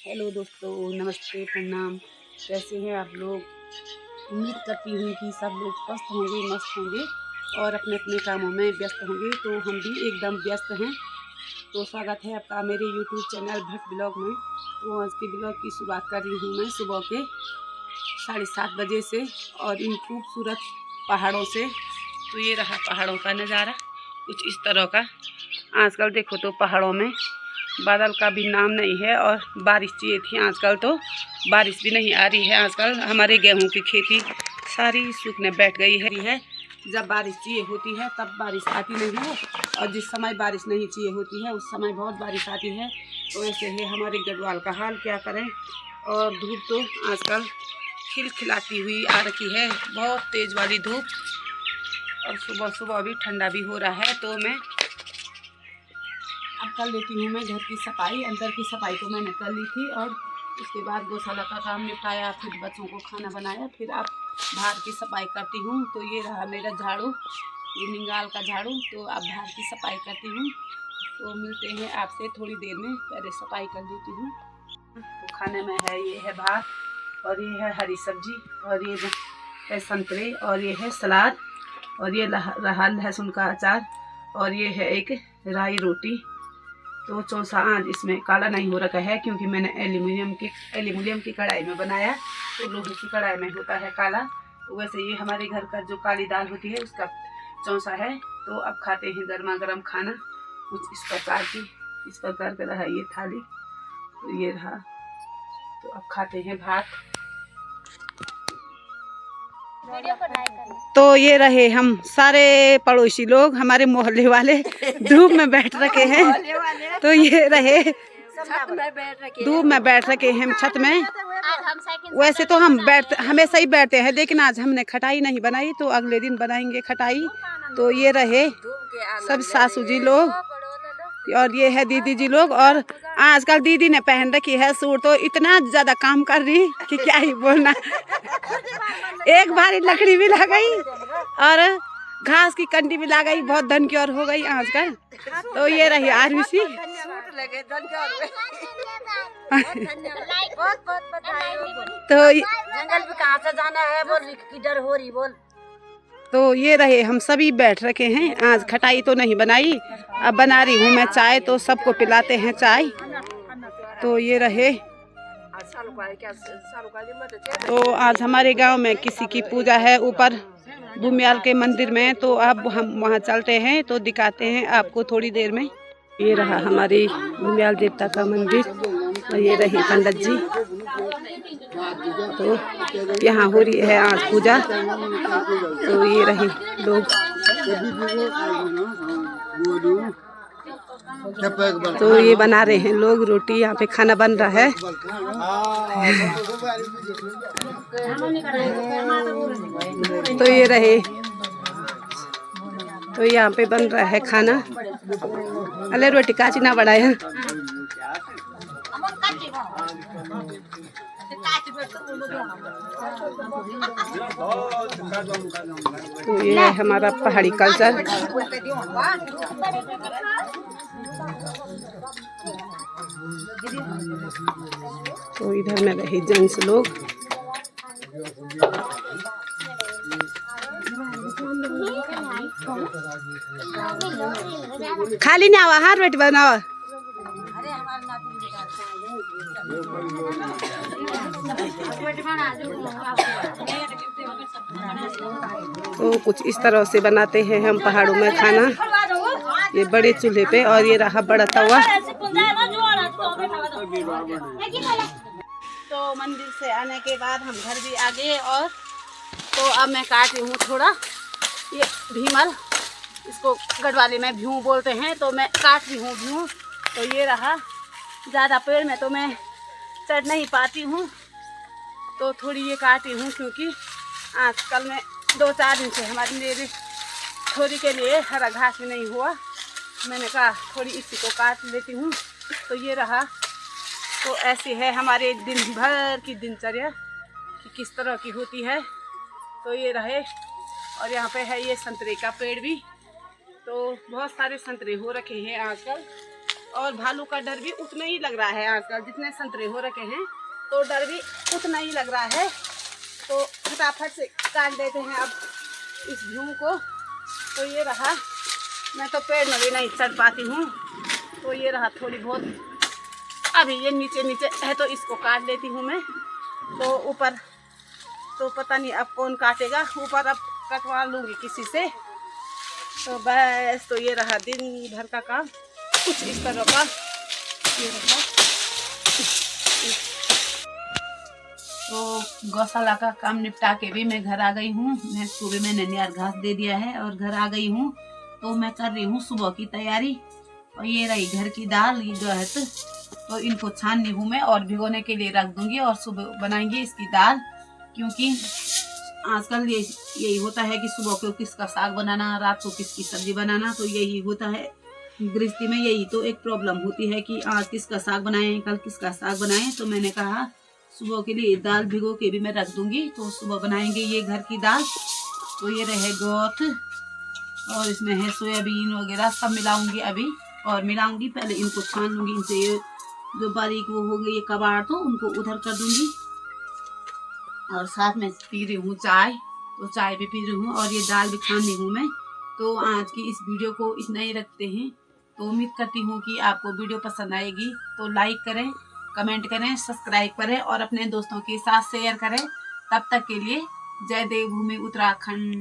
Hello दोस्तों, नमस्ते, प्रणाम। कैसे हैं आप लोग? उम्मीद करती हूँ कि सब लोग स्वस्थ होंगे, मस्त होंगे और अपने अपने कामों में व्यस्त होंगे। तो हम भी एकदम व्यस्त हैं। तो स्वागत है आपका मेरे यूट्यूब चैनल भट्ट ब्लॉग में। तो आज के ब्लॉग की शुरुआत कर रही हूँ मैं सुबह के 7:30 बजे से और इन खूबसूरत पहाड़ों से। तो ये रहा पहाड़ों का नज़ारा कुछ इस तरह का। आजकल देखो तो पहाड़ों में बादल का भी नाम नहीं है और बारिश चाहिए थी, आजकल तो बारिश भी नहीं आ रही है। आजकल हमारे गेहूं की खेती सारी सूखने बैठ गई है। जब बारिश चाहिए होती है तब बारिश आती नहीं है और जिस समय बारिश नहीं चाहिए होती है उस समय बहुत बारिश आती है। तो ऐसे है हमारे गढ़वाल का हाल, क्या करें। और धूप तो आजकल खिलखिलाती हुई आ रखी है, बहुत तेज़ वाली धूप। और सुबह सुबह भी ठंडा भी हो रहा है। तो मैं अब कर लेती हूँ मैं घर की सफाई। अंदर की सफाई तो मैंने कर ली थी और उसके बाद गौशाला का काम निपटाया, फिर बच्चों को खाना बनाया, फिर अब बाहर की सफाई करती हूँ। तो ये रहा मेरा झाड़ू, ये निंगाल का झाड़ू। तो अब बाहर की सफाई करती हूँ। तो मिलते हैं आपसे थोड़ी देर में, पहले सफाई कर लेती हूँ। तो खाने में है, ये है भात और ये है हरी सब्जी और ये है संतरे और ये है सलाद और ये रहा लहसुन का अचार और ये है एक राई रोटी। तो चौसा आज इसमें काला नहीं हो रखा है क्योंकि मैंने एल्यूमिनियम की कढ़ाई में बनाया। तो लोहे की कढ़ाई में होता है काला। तो वैसे ये हमारे घर का जो काली दाल होती है उसका चौसा है। तो अब खाते हैं गर्मा गर्म खाना कुछ इस प्रकार का रहा ये थाली। तो ये रहा। तो अब खाते हैं भात। तो ये रहे हम सारे पड़ोसी लोग, हमारे मोहल्ले वाले धूप में बैठ रखे हैं। तो ये रहे धूप में बैठ रखे हैं हम छत में। वैसे तो हम हमेशा ही बैठते हैं, लेकिन आज हमने खटाई नहीं बनाई तो अगले दिन बनाएंगे खटाई। तो ये रहे सब सासू जी लोग और ये है दीदी जी लोग। और आजकल दीदी ने पहन रखी है सूट, तो इतना ज्यादा काम कर रही कि क्या ही बोलना। एक बार लकड़ी भी ला गई और घास की कंडी भी ला गई, बहुत धन की और हो गई आजकल। तो ये रही आरवीसी। तो जंगल पे कहाँ से जाना है बोल, किधर हो रही बोल। तो ये रहे हम सभी बैठ रखे हैं। आज खटाई तो नहीं बनाई, अब बना रही हूँ मैं चाय। तो सबको पिलाते हैं चाय। तो ये रहे। तो आज हमारे गांव में किसी की पूजा है ऊपर भूमियाल के मंदिर में। तो अब हम वहां चलते हैं तो दिखाते हैं आपको थोड़ी देर में। ये रहा हमारी भूमियाल देवता का मंदिर और ये रही पंडित जी। तो यहाँ हो रही है आज पूजा। तो ये रहे लोग। तो ये बना रहे हैं लोग रोटी, यहाँ पे खाना बन रहा है। तो ये रहे। तो यहाँ पे बन रहा है खाना। अले रोटी काची ना बढ़ाया। तो ये है हमारा पहाड़ी कल्चर। तो इधर में रहे जेंट्स लोग। खाली ना आवा, हार रोटी बनावा। तो कुछ इस तरह से बनाते हैं हम पहाड़ों में खाना, ये बड़े चूल्हे पे। और ये रहा बड़ा तवा। तो मंदिर से आने के बाद हम घर भी आ गए और तो अब मैं काट रही हूँ थोड़ा ये भीमल, इसको गढ़वाली में भ्यूं बोलते हैं। तो मैं काट रही हूँ भ्यूं। तो ये रहा। ज़्यादा पेड़ में तो मैं चढ़ नहीं पाती हूँ, तो थोड़ी ये काटी हूँ क्योंकि आजकल में 2-4 दिन से मेरे थोड़ी के लिए हरा घास भी नहीं हुआ। मैंने कहा थोड़ी इसी को काट लेती हूँ। तो ये रहा। तो ऐसी है हमारे दिन भर की दिनचर्या कि किस तरह की होती है। तो ये रहे। और यहाँ पे है ये संतरे का पेड़ भी। तो बहुत सारे संतरे हो रखे हैं आजकल। और भालू का डर भी उतना ही लग रहा है आजकल, जितने संतरे हो रखे हैं तो डर भी उतना ही लग रहा है। तो फटाफट से काट देते हैं अब इस भूम को। तो ये रहा, मैं तो पेड़ में भी नहीं चढ़ पाती हूँ, तो ये रहा थोड़ी बहुत, अभी ये नीचे नीचे है तो इसको काट लेती हूँ मैं। तो ऊपर तो पता नहीं अब कौन काटेगा, ऊपर अब कटवा लूँगी किसी से। तो बस, तो ये रहा दिन भर का काम कुछ इस तरह का, ये रहा। तो गौशाला का काम निपटा के भी मैं घर आ गई हूँ। मैं सुबह मैंने नियार घास दे दिया है और घर आ गई हूँ। तो मैं कर रही हूँ सुबह की तैयारी। और ये रही घर की दाल, ये गहत, तो इनको छाननी हूँ मैं और भिगोने के लिए रख दूंगी और सुबह बनाएंगे इसकी दाल। क्योंकि आजकल यही होता है कि सुबह को किसका साग बनाना, रात को किसकी सब्जी बनाना, तो यही होता है गृहस्थी में। यही तो एक प्रॉब्लम होती है कि आज किसका साग बनाएं, कल किसका साग बनाएं। तो मैंने कहा सुबह के लिए दाल भिगो के भी मैं रख दूंगी, तो सुबह बनाएंगे ये घर की दाल। तो ये रहे गोथ और इसमें है सोयाबीन वगैरह, सब मिलाऊंगी अभी और मिलाऊंगी। पहले इनको छान लूंगी, इनसे ये जो बारीक वो हो गई ये कबाड़, तो उनको उधर कर दूंगी। और साथ में पी रही हूँ चाय, तो चाय भी पी रही हूँ और ये दाल भी छान रही हूँ मैं। तो आज की इस वीडियो को इतना ही रखते हैं। तो उम्मीद करती हूँ कि आपको वीडियो पसंद आएगी। तो लाइक करें, कमेंट करें, सब्सक्राइब करें और अपने दोस्तों के साथ शेयर करें। तब तक के लिए जय देवभूमि उत्तराखंड।